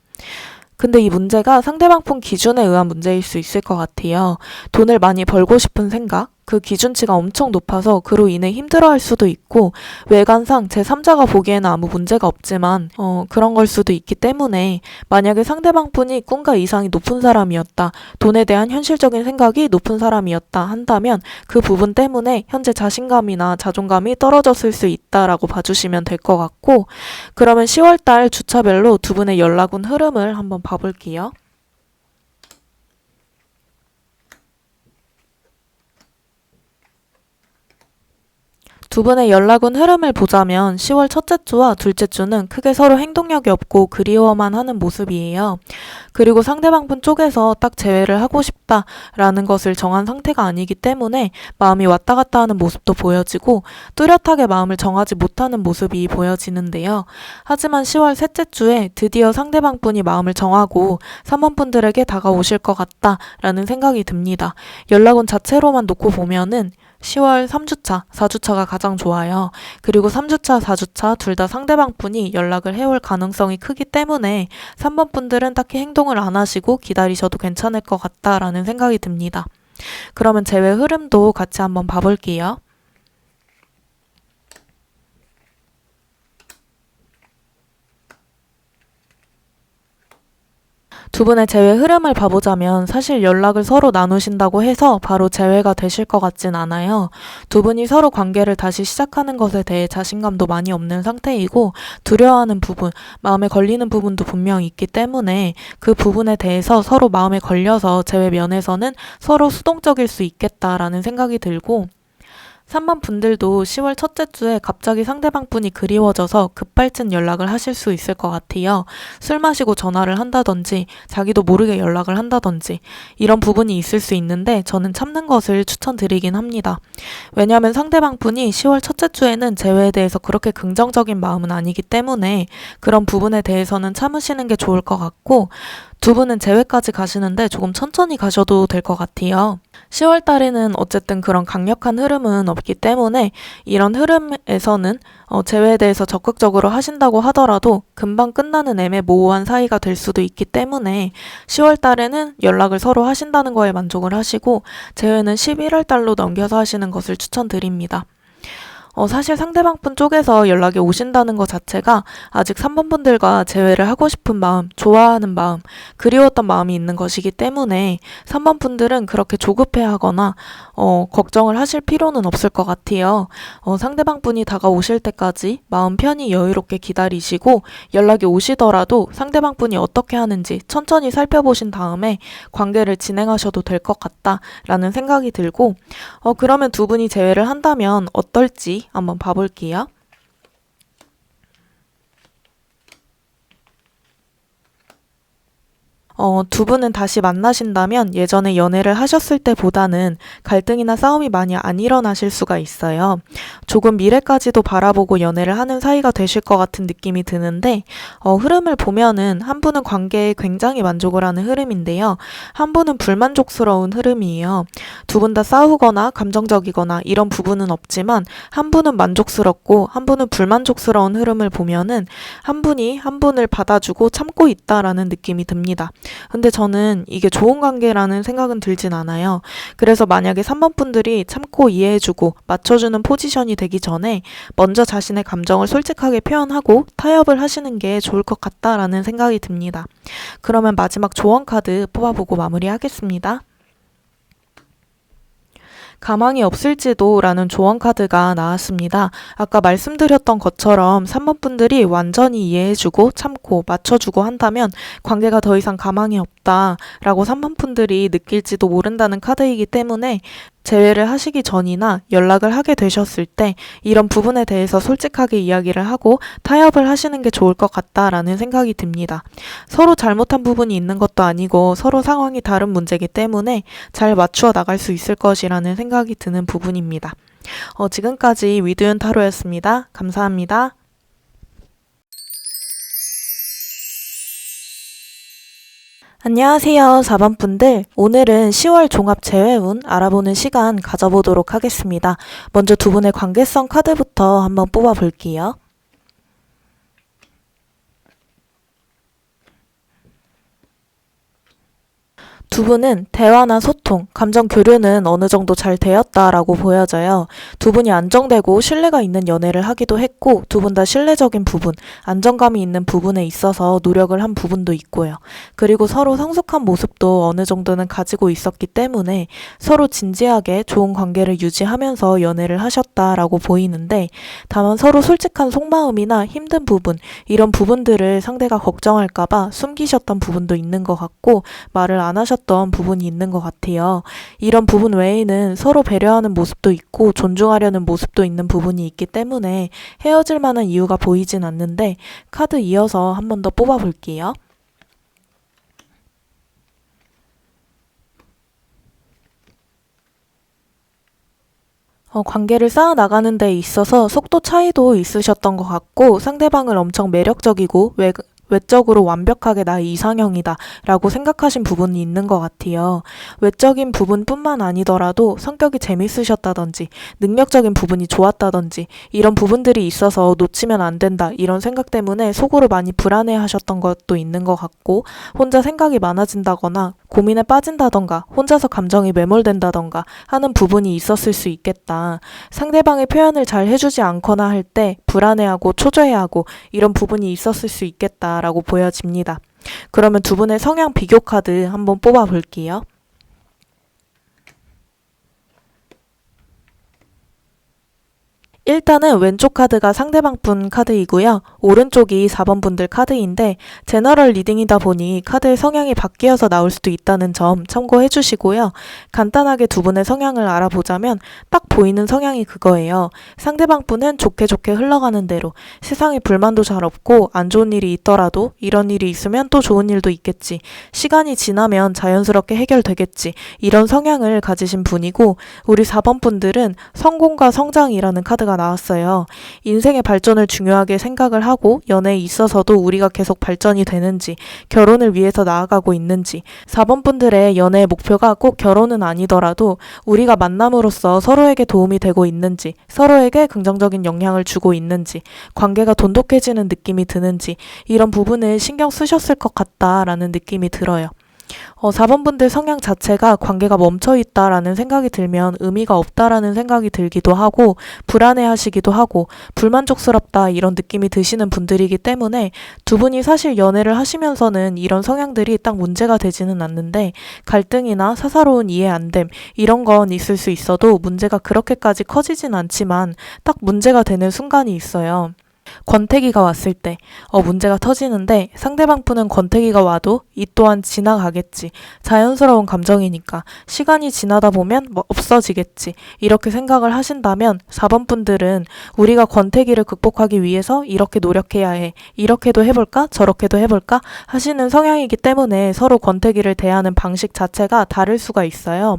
근데 이 문제가 상대방 분 기준에 의한 문제일 수 있을 것 같아요. 돈을 많이 벌고 싶은 생각, 그 기준치가 엄청 높아서 그로 인해 힘들어할 수도 있고 외관상 제3자가 보기에는 아무 문제가 없지만 그런 걸 수도 있기 때문에 만약에 상대방 분이 꿈과 이상이 높은 사람이었다, 돈에 대한 현실적인 생각이 높은 사람이었다 한다면 그 부분 때문에 현재 자신감이나 자존감이 떨어졌을 수 있다라고 봐주시면 될 것 같고 그러면 10월달 주차별로 두 분의 연락운 흐름을 한번 봐볼게요. 두 분의 연락운 흐름을 보자면 10월 첫째 주와 둘째 주는 크게 서로 행동력이 없고 그리워만 하는 모습이에요. 그리고 상대방 분 쪽에서 딱 재회를 하고 싶다라는 것을 정한 상태가 아니기 때문에 마음이 왔다 갔다 하는 모습도 보여지고 뚜렷하게 마음을 정하지 못하는 모습이 보여지는데요. 하지만 10월 셋째 주에 드디어 상대방 분이 마음을 정하고 3번 분들에게 다가오실 것 같다라는 생각이 듭니다. 연락운 자체로만 놓고 보면은 10월 3주차, 4주차가 가장 좋아요. 그리고 3주차, 4주차 둘 다 상대방 분이 연락을 해올 가능성이 크기 때문에 3번 분들은 딱히 행동을 안 하시고 기다리셔도 괜찮을 것 같다라는 생각이 듭니다. 그러면 재회 흐름도 같이 한번 봐볼게요. 두 분의 재회 흐름을 봐보자면 사실 연락을 서로 나누신다고 해서 바로 재회가 되실 것 같진 않아요. 두 분이 서로 관계를 다시 시작하는 것에 대해 자신감도 많이 없는 상태이고 두려워하는 부분, 마음에 걸리는 부분도 분명히 있기 때문에 그 부분에 대해서 서로 마음에 걸려서 재회 면에서는 서로 수동적일 수 있겠다라는 생각이 들고 3번 분들도 10월 첫째 주에 갑자기 상대방 분이 그리워져서 급발진 연락을 하실 수 있을 것 같아요. 술 마시고 전화를 한다든지 자기도 모르게 연락을 한다든지 이런 부분이 있을 수 있는데 저는 참는 것을 추천드리긴 합니다. 왜냐하면 상대방 분이 10월 첫째 주에는 재회에 대해서 그렇게 긍정적인 마음은 아니기 때문에 그런 부분에 대해서는 참으시는 게 좋을 것 같고 두 분은 재회까지 가시는데 조금 천천히 가셔도 될 것 같아요. 10월 달에는 어쨌든 그런 강력한 흐름은 없기 때문에 이런 흐름에서는 재회에 대해서 적극적으로 하신다고 하더라도 금방 끝나는 애매모호한 사이가 될 수도 있기 때문에 10월 달에는 연락을 서로 하신다는 거에 만족을 하시고 재회는 11월 달로 넘겨서 하시는 것을 추천드립니다. 사실 상대방 분 쪽에서 연락이 오신다는 것 자체가 아직 3번 분들과 재회를 하고 싶은 마음, 좋아하는 마음, 그리웠던 마음이 있는 것이기 때문에 3번 분들은 그렇게 조급해 하거나 걱정을 하실 필요는 없을 것 같아요. 상대방 분이 다가오실 때까지 마음 편히 여유롭게 기다리시고 연락이 오시더라도 상대방 분이 어떻게 하는지 천천히 살펴보신 다음에 관계를 진행하셔도 될 것 같다라는 생각이 들고 그러면 두 분이 재회를 한다면 어떨지 한번 봐볼게요. 두 분은 다시 만나신다면 예전에 연애를 하셨을 때보다는 갈등이나 싸움이 많이 안 일어나실 수가 있어요. 조금 미래까지도 바라보고 연애를 하는 사이가 되실 것 같은 느낌이 드는데 흐름을 보면은 한 분은 관계에 굉장히 만족을 하는 흐름인데요. 한 분은 불만족스러운 흐름이에요. 두 분 다 싸우거나 감정적이거나 이런 부분은 없지만 한 분은 만족스럽고 한 분은 불만족스러운 흐름을 보면은 한 분이 한 분을 받아주고 참고 있다라는 느낌이 듭니다. 근데 저는 이게 좋은 관계라는 생각은 들진 않아요. 그래서 만약에 3번 분들이 참고 이해해주고 맞춰주는 포지션이 되기 전에 먼저 자신의 감정을 솔직하게 표현하고 타협을 하시는 게 좋을 것 같다라는 생각이 듭니다. 그러면 마지막 조언 카드 뽑아보고 마무리하겠습니다. 가망이 없을지도 라는 조언 카드가 나왔습니다. 아까 말씀드렸던 것처럼 3번 분들이 완전히 이해해주고 참고 맞춰주고 한다면 관계가 더 이상 가망이 없다 라고 3번 분들이 느낄지도 모른다는 카드이기 때문에 재회를 하시기 전이나 연락을 하게 되셨을 때 이런 부분에 대해서 솔직하게 이야기를 하고 타협을 하시는 게 좋을 것 같다라는 생각이 듭니다. 서로 잘못한 부분이 있는 것도 아니고 서로 상황이 다른 문제이기 때문에 잘 맞추어 나갈 수 있을 것이라는 생각이 드는 부분입니다. 지금까지 위드윤 타로였습니다. 감사합니다. 안녕하세요, 4번 분들. 오늘은 10월 종합 재회운 알아보는 시간 가져보도록 하겠습니다. 먼저 두 분의 관계성 카드부터 한번 뽑아볼게요. 두 분은 대화나 소통, 감정 교류는 어느 정도 잘 되었다라고 보여져요. 두 분이 안정되고 신뢰가 있는 연애를 하기도 했고 두 분 다 신뢰적인 부분, 안정감이 있는 부분에 있어서 노력을 한 부분도 있고요. 그리고 서로 성숙한 모습도 어느 정도는 가지고 있었기 때문에 서로 진지하게 좋은 관계를 유지하면서 연애를 하셨다라고 보이는데 다만 서로 솔직한 속마음이나 힘든 부분, 이런 부분들을 상대가 걱정할까봐 숨기셨던 부분도 있는 것 같고 말을 안 하셨던 부분이 있는 것 같아요. 이런 부분 외에는 서로 배려하는 모습도 있고 존중하려는 모습도 있는 부분이 있기 때문에 헤어질 만한 이유가 보이진 않는데 카드 이어서 한 번 더 뽑아볼게요. 관계를 쌓아나가는 데 있어서 속도 차이도 있으셨던 것 같고 상대방을 엄청 매력적이고 외적으로 완벽하게 나의 이상형이다 라고 생각하신 부분이 있는 것 같아요. 외적인 부분뿐만 아니더라도 성격이 재밌으셨다든지 능력적인 부분이 좋았다든지 이런 부분들이 있어서 놓치면 안 된다 이런 생각 때문에 속으로 많이 불안해 하셨던 것도 있는 것 같고 혼자 생각이 많아진다거나 고민에 빠진다던가 혼자서 감정이 매몰된다던가 하는 부분이 있었을 수 있겠다. 상대방의 표현을 잘 해주지 않거나 할 때 불안해하고 초조해하고 이런 부분이 있었을 수 있겠다라고 보여집니다. 그러면 두 분의 성향 비교 카드 한번 뽑아볼게요. 일단은 왼쪽 카드가 상대방 분 카드이고요. 오른쪽이 4번 분들 카드인데 제너럴 리딩이다 보니 카드의 성향이 바뀌어서 나올 수도 있다는 점 참고해 주시고요. 간단하게 두 분의 성향을 알아보자면 딱 보이는 성향이 그거예요. 상대방 분은 좋게 좋게 흘러가는 대로 세상에 불만도 잘 없고 안 좋은 일이 있더라도 이런 일이 있으면 또 좋은 일도 있겠지. 시간이 지나면 자연스럽게 해결되겠지. 이런 성향을 가지신 분이고 우리 4번 분들은 성공과 성장이라는 카드가 나왔어요. 인생의 발전을 중요하게 생각을 하고 연애에 있어서도 우리가 계속 발전이 되는지 결혼을 위해서 나아가고 있는지 4번 분들의 연애의 목표가 꼭 결혼은 아니더라도 우리가 만남으로써 서로에게 도움이 되고 있는지 서로에게 긍정적인 영향을 주고 있는지 관계가 돈독해지는 느낌이 드는지 이런 부분을 신경 쓰셨을 것 같다라는 느낌이 들어요. 4번 분들 성향 자체가 관계가 멈춰있다라는 생각이 들면 의미가 없다라는 생각이 들기도 하고 불안해하시기도 하고 불만족스럽다 이런 느낌이 드시는 분들이기 때문에 두 분이 사실 연애를 하시면서는 이런 성향들이 딱 문제가 되지는 않는데 갈등이나 사사로운 이해 안 됨 이런 건 있을 수 있어도 문제가 그렇게까지 커지진 않지만 딱 문제가 되는 순간이 있어요. 권태기가 왔을 때 문제가 터지는데 상대방 분은 권태기가 와도 이 또한 지나가겠지. 자연스러운 감정이니까 시간이 지나다 보면 없어지겠지. 이렇게 생각을 하신다면 4번 분들은 우리가 권태기를 극복하기 위해서 이렇게 노력해야 해. 이렇게도 해볼까? 저렇게도 해볼까? 하시는 성향이기 때문에 서로 권태기를 대하는 방식 자체가 다를 수가 있어요.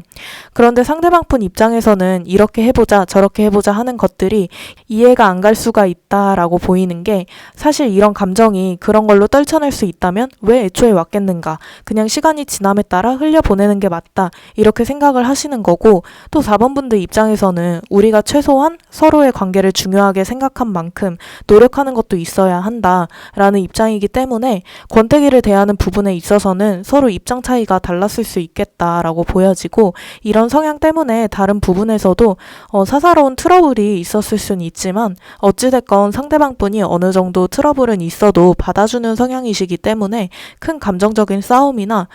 그런데 상대방 분 입장에서는 이렇게 해보자 저렇게 해보자 하는 것들이 이해가 안 갈 수가 있다라고 보이는 게 사실 이런 감정이 그런 걸로 떨쳐낼 수 있다면 왜 애초에 왔겠는가? 그냥 시간이 지남에 따라 흘려보내는 게 맞다. 이렇게 생각을 하시는 거고 또 4번 분들 입장에서는 우리가 최소한 서로의 관계를 중요하게 생각한 만큼 노력하는 것도 있어야 한다라는 입장이기 때문에 권태기를 대하는 부분에 있어서는 서로 입장 차이가 달랐을 수 있겠다라고 보여지고 이런 성향 때문에 다른 부분에서도 사사로운 트러블이 있었을 수는 있지만 어찌됐건 상대방 상대방분이 어느 정도 트러블은 있어도 받아주는 성향이시기 때문에 큰 감정적인 싸움이나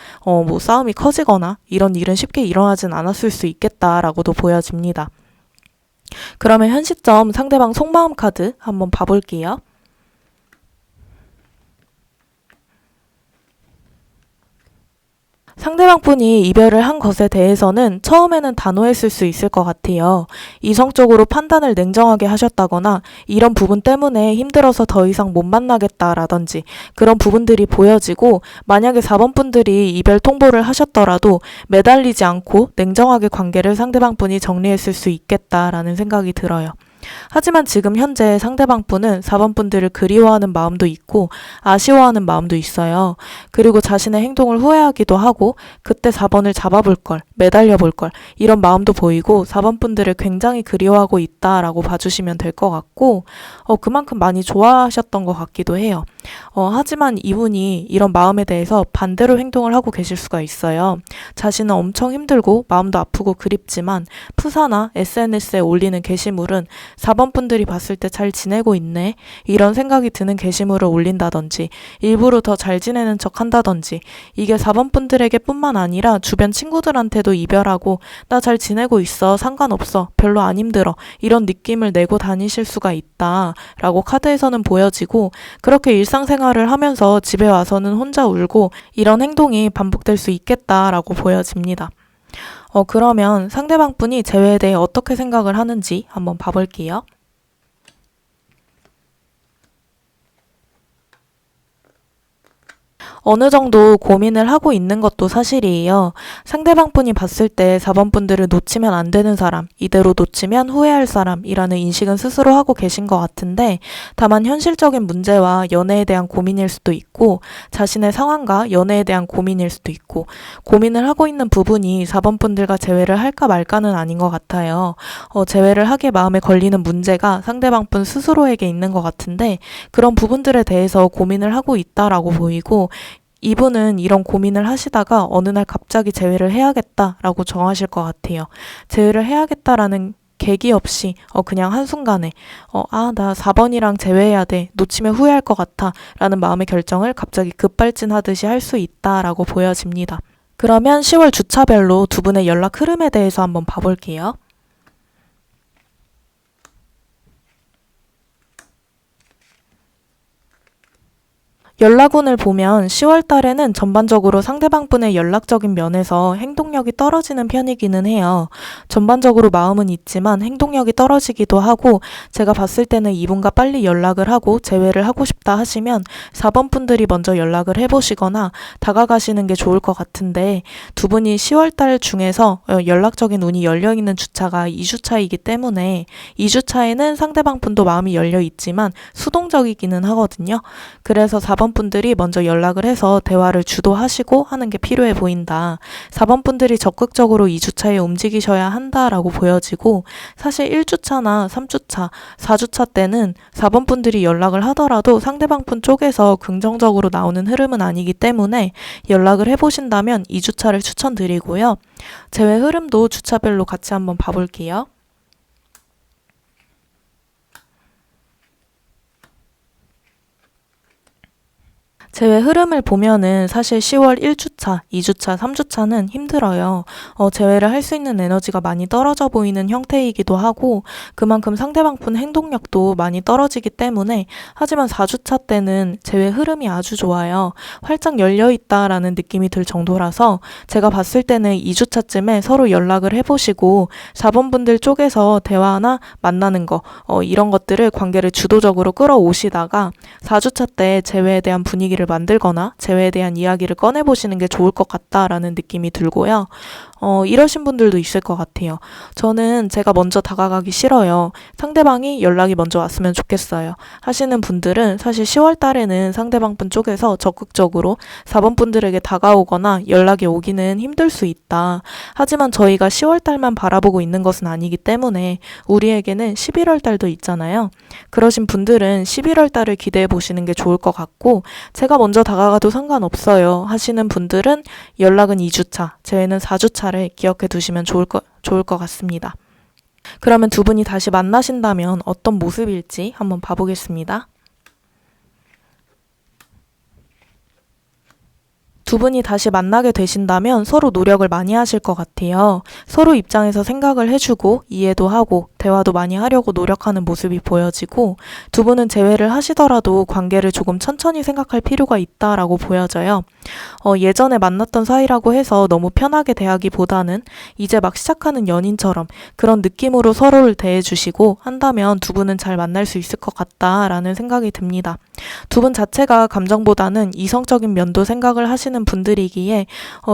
싸움이 커지거나 이런 일은 쉽게 일어나진 않았을 수 있겠다라고도 보여집니다. 그러면 현 시점 상대방 속마음 카드 한번 봐볼게요. 상대방분이 이별을 한 것에 대해서는 처음에는 단호했을 수 있을 것 같아요. 이성적으로 판단을 냉정하게 하셨다거나 이런 부분 때문에 힘들어서 더 이상 못 만나겠다라든지 그런 부분들이 보여지고, 만약에 4번 분들이 이별 통보를 하셨더라도 매달리지 않고 냉정하게 관계를 상대방분이 정리했을 수 있겠다라는 생각이 들어요. 하지만 지금 현재 상대방분은 4번 분들을 그리워하는 마음도 있고 아쉬워하는 마음도 있어요. 그리고 자신의 행동을 후회하기도 하고 그때 4번을 잡아볼 걸, 매달려 볼 걸, 이런 마음도 보이고 4번 분들을 굉장히 그리워하고 있다라고 봐주시면 될 것 같고, 그만큼 많이 좋아하셨던 것 같기도 해요. 하지만 이분이 이런 마음에 대해서 반대로 행동을 하고 계실 수가 있어요. 자신은 엄청 힘들고 마음도 아프고 그립지만 푸사나 SNS에 올리는 게시물은 4번 분들이 봤을 때 잘 지내고 있네, 이런 생각이 드는 게시물을 올린다든지 일부러 더 잘 지내는 척 한다든지, 이게 4번 분들에게 뿐만 아니라 주변 친구들한테도 이별하고 나 잘 지내고 있어, 상관없어, 별로 안 힘들어, 이런 느낌을 내고 다니실 수가 있다라고 카드에서는 보여지고, 그렇게 일상생활을 하면서 집에 와서는 혼자 울고 이런 행동이 반복될 수 있겠다라고 보여집니다. 그러면 상대방분이 재회에 대해 어떻게 생각을 하는지 한번 봐볼게요. 어느 정도 고민을 하고 있는 것도 사실이에요. 상대방분이 봤을 때 4번 분들을 놓치면 안 되는 사람, 이대로 놓치면 후회할 사람이라는 인식은 스스로 하고 계신 것 같은데, 다만 현실적인 문제와 연애에 대한 고민일 수도 있고 자신의 상황과 연애에 대한 고민일 수도 있고, 고민을 하고 있는 부분이 4번 분들과 재회를 할까 말까는 아닌 것 같아요. 재회를 하게 마음에 걸리는 문제가 상대방분 스스로에게 있는 것 같은데, 그런 부분들에 대해서 고민을 하고 있다라고 보이고, 이분은 이런 고민을 하시다가 어느 날 갑자기 재회를 해야겠다라고 정하실 것 같아요. 재회를 해야겠다라는 계기 없이 그냥 한순간에 나 4번이랑 재회해야 돼, 놓치면 후회할 것 같아 라는 마음의 결정을 갑자기 급발진하듯이 할 수 있다라고 보여집니다. 그러면 10월 주차별로 두 분의 연락 흐름에 대해서 한번 봐볼게요. 연락운을 보면 10월 달에는 전반적으로 상대방분의 연락적인 면에서 행동력이 떨어지는 편이기는 해요. 전반적으로 마음은 있지만 행동력이 떨어지기도 하고, 제가 봤을 때는 이분과 빨리 연락을 하고 재회를 하고 싶다 하시면 4번 분들이 먼저 연락을 해보시거나 다가가시는 게 좋을 것 같은데, 두 분이 10월 달 중에서 연락적인 운이 열려있는 주차가 2주차이기 때문에 2주차에는 상대방 분도 마음이 열려있지만 수동적이기는 하거든요. 그래서 4번 분들이 먼저 연락을 해서 대화를 주도하시고 하는 게 필요해 보인다. 4번 분들이 적극적으로 2주차에 움직이셔야 한다라고 보여지고, 사실 1주차나 3주차, 4주차 때는 4번 분들이 연락을 하더라도 상대방 분 쪽에서 긍정적으로 나오는 흐름은 아니기 때문에 연락을 해보신다면 2주차를 추천드리고요. 재회 흐름도 주차별로 같이 한번 봐볼게요. 재회 흐름을 보면은 사실 10월 1주차, 2주차, 3주차는 힘들어요. 재회를 할 수 있는 에너지가 많이 떨어져 보이는 형태이기도 하고, 그만큼 상대방분 행동력도 많이 떨어지기 때문에, 하지만 4주차 때는 재회 흐름이 아주 좋아요. 활짝 열려있다라는 느낌이 들 정도라서 제가 봤을 때는 2주차쯤에 서로 연락을 해보시고 4번 분들 쪽에서 대화나 만나는 거, 이런 것들을 관계를 주도적으로 끌어오시다가 4주차 때 재회에 대한 분위기를 만들거나 재회에 대한 이야기를 꺼내보시는 게 좋을 것 같다라는 느낌이 들고요. 이러신 분들도 있을 것 같아요. 저는 제가 먼저 다가가기 싫어요, 상대방이 연락이 먼저 왔으면 좋겠어요 하시는 분들은 사실 10월 달에는 상대방 분 쪽에서 적극적으로 4번 분들에게 다가오거나 연락이 오기는 힘들 수 있다. 하지만 저희가 10월 달만 바라보고 있는 것은 아니기 때문에 우리에게는 11월 달도 있잖아요. 그러신 분들은 11월 달을 기대해 보시는 게 좋을 것 같고, 제가 먼저 다가가도 상관없어요 하시는 분들은 연락은 2주차, 재회는 4주차를 기억해 두시면 좋을 것 같습니다. 그러면 두 분이 다시 만나신다면 어떤 모습일지 한번 봐보겠습니다. 두 분이 다시 만나게 되신다면 서로 노력을 많이 하실 것 같아요. 서로 입장에서 생각을 해주고 이해도 하고 대화도 많이 하려고 노력하는 모습이 보여지고, 두 분은 재회를 하시더라도 관계를 조금 천천히 생각할 필요가 있다라고 보여져요. 예전에 만났던 사이라고 해서 너무 편하게 대하기보다는 이제 막 시작하는 연인처럼 그런 느낌으로 서로를 대해주시고 한다면 두 분은 잘 만날 수 있을 것 같다라는 생각이 듭니다. 두 분 자체가 감정보다는 이성적인 면도 생각을 하시는 분들이기에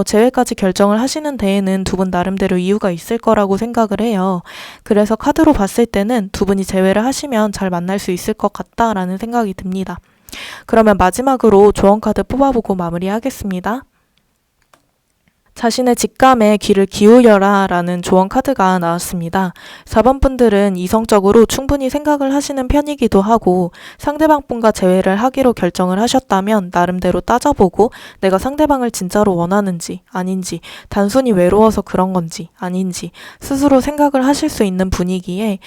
재회까지 결정을 하시는 데에는 두 분 나름대로 이유가 있을 거라고 생각을 해요. 그래서 카드로 봤을 때는 두 분이 재회를 하시면 잘 만날 수 있을 것 같다라는 생각이 듭니다. 그러면 마지막으로 조언 카드 뽑아보고 마무리하겠습니다. 자신의 직감에 귀를 기울여라 라는 조언 카드가 나왔습니다. 4번 분들은 이성적으로 충분히 생각을 하시는 편이기도 하고, 상대방 분과 재회를 하기로 결정을 하셨다면 나름대로 따져보고 내가 상대방을 진짜로 원하는지 아닌지, 단순히 외로워서 그런 건지 아닌지 스스로 생각을 하실 수 있는 분위기에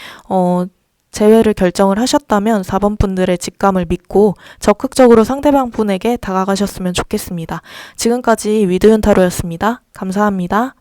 재회를 결정을 하셨다면 4번 분들의 직감을 믿고 적극적으로 상대방 분에게 다가가셨으면 좋겠습니다. 지금까지 위드윤타로였습니다. 감사합니다.